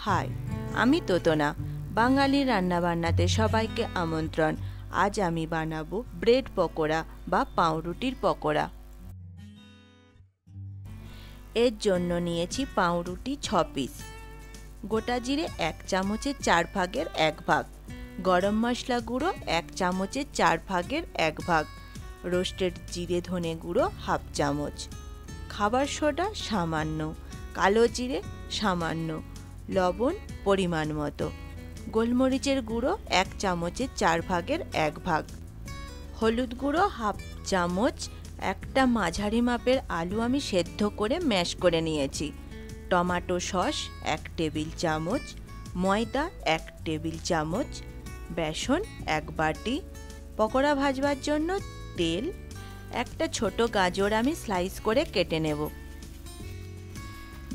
High, আমি তোতনা। বাঙালি রান্নাবান্নাতে সবাইকে আমন্ত্রণ। আজ আমি বানাবো ব্রেড পকোড়া বা পাউরুটির পকোড়া। এর জন্য নিয়েছি পাউরুটি 6 পিস, গোটা জিরে 1 চামচের 4 ভাগের 1 ভাগ, গরম মশলা গুঁড়ো 1 চামচের 4 ভাগের 1 ভাগ, রোস্টেড জিরে ধনে গুঁড়ো 1/2 চামচ, খাবার সোডা সামান্য, কালো জিরে সামান্য, লবণ পরিমাণ মতো, গোলমরিচের গুঁড়ো 1 চামচের 4 ভাগের 1 ভাগ, হলুদ গুঁড়ো 1/2 চামচ। একটা মাঝারি মাপের আলু আমি সেদ্ধ করে ম্যাশ করে নিয়েছি, টমেটো সস 1 টেবিল চামচ, ময়দা 1 টেবিল চামচ, বেসন 1 বাটি, পকোড়া ভাজবার জন্য তেল, একটা ছোট গাজর আমি স্লাইস করে কেটে নেব,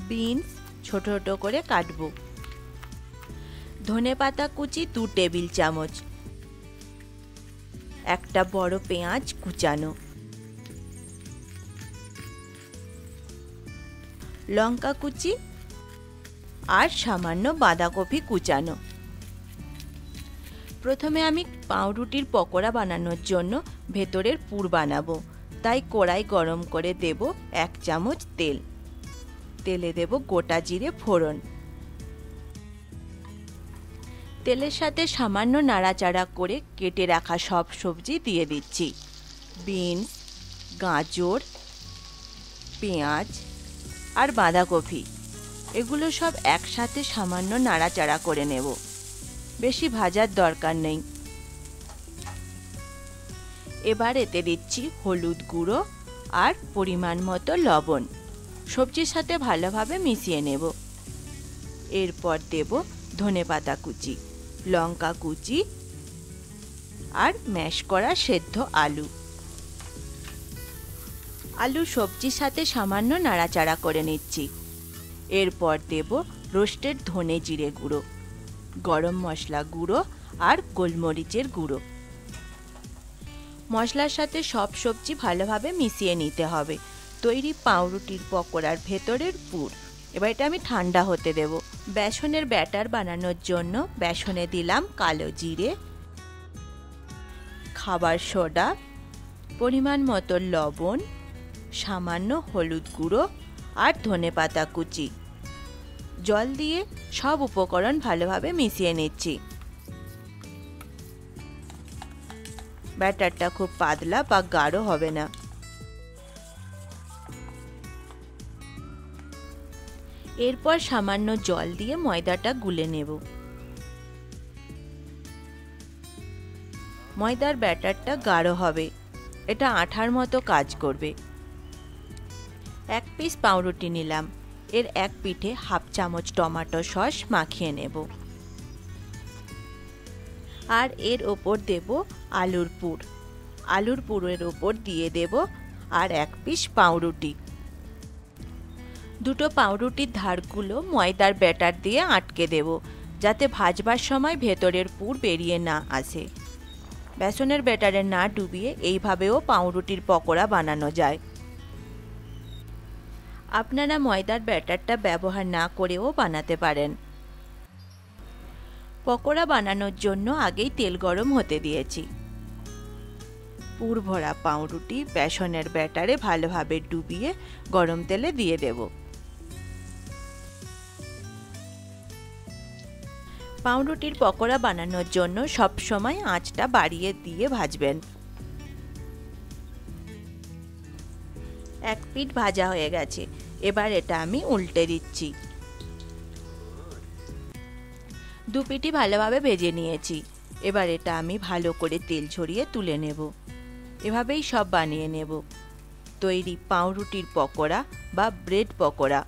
বিনস ছোট ছোট করে কাটবো, ধনেপাতা কুচি 2 টেবিল চামচ, একটা বড় পেঁয়াজ কুচানো, লঙ্কা কুচি আর সামান্য বাঁধাকপি কুচানো। প্রথমে আমি পাউরুটির পকোড়া বানানোর জন্য ভেতরের পুর বানাবো, তাই কড়াই গরম করে দেব 1 চামচ তেল। তেলে দেব গোটা জিরে ফোড়ন, তেলের সাথে সামান্য নাড়াচাড়া করে কেটে রাখা সব সবজি দিয়ে দিচ্ছি, বিনস, গাজর, পেঁয়াজ আর বাঁধাকপি। এগুলো সব একসাথে সামান্য নাড়াচাড়া করে নেব, বেশি ভাজার দরকার নেই। এবার এতে দিচ্ছি হলুদ গুঁড়ো আর পরিমাণ মতো লবণ, সবজির সাথে ভালোভাবে মিশিয়ে নেব। এরপর দেব ধনেপাতা কুচি, লঙ্কা কুচি আর ম্যাশ করা সেদ্ধ আলু। আলু সবজির সাথে সামান্য নাড়াচাড়া করে নিচ্ছি। এরপর দেব রোস্টেড ধনে জিরে গুঁড়ো, গরম মশলা গুঁড়ো আর গোলমরিচের গুঁড়ো। মশলার সাথে সব সবজি ভালোভাবে মিশিয়ে নিতে হবে। তৈরি পাউরুটির পকোড়ার ভেতরের পুর। এবার এটা আমি ঠান্ডা হতে দেব। বেসনের ব্যাটার বানানোর জন্য বেসনে দিলাম কালো জিরে, খাবার সোডা, পরিমাণ মতো লবণ, সামান্য হলুদ গুঁড়ো আর ধনেপাতা কুচি। জল দিয়ে সব উপকরণ ভালোভাবে মিশিয়ে নিচ্ছি। ব্যাটারটা খুব পাতলা বা গাঢ় হবে না। এরপর সামান্য জল দিয়ে ময়দাটা গুলে নেব। ময়দার ব্যাটারটা গাঢ় হবে, এটা আঠার মতো কাজ করবে। 1 পিস পাউরুটি নিলাম, এর 1 পিঠে 1/2 চামচ টমেটো সস মাখিয়ে নেব আর এর ওপর দেব আলুর পুর। আলুর পুরের ওপর দিয়ে দেব আর 1 পিস পাউরুটি। দুটো পাউরুটির ধারগুলো ময়দার ব্যাটার দিয়ে আটকে দেব, যাতে ভাজবার সময় ভেতরের পুর বেরিয়ে না আসে। বেসনের ব্যাটারে না ডুবিয়ে এইভাবেও পাউরুটির পকোড়া বানানো যায়। আপনারা ময়দার ব্যাটারটা ব্যবহার না করেও বানাতে পারেন। পকোড়া বানানোর জন্য আগেই তেল গরম হতে দিয়েছি। পুর ভরা পাউরুটি বেসনের ব্যাটারে ভালোভাবে ডুবিয়ে গরম তেলে দিয়ে দেব। পাউরুটির পকোড়া বানানোর জন্য সব সময় আঁচটা বাড়িয়ে দিয়ে ভাজবেন। 1 পিঠ ভাজা হয়ে গেছে, এবার এটা আমি উল্টে দিচ্ছি। 2 পিঠই ভালোভাবে ভেজে নিয়েছি, এবার এটা আমি ভালো করে তেল ঝরিয়ে তুলে নেব। এভাবেই সব বানিয়ে নেব। তৈরি পাউরুটির পকোড়া বা ব্রেড পকোড়া।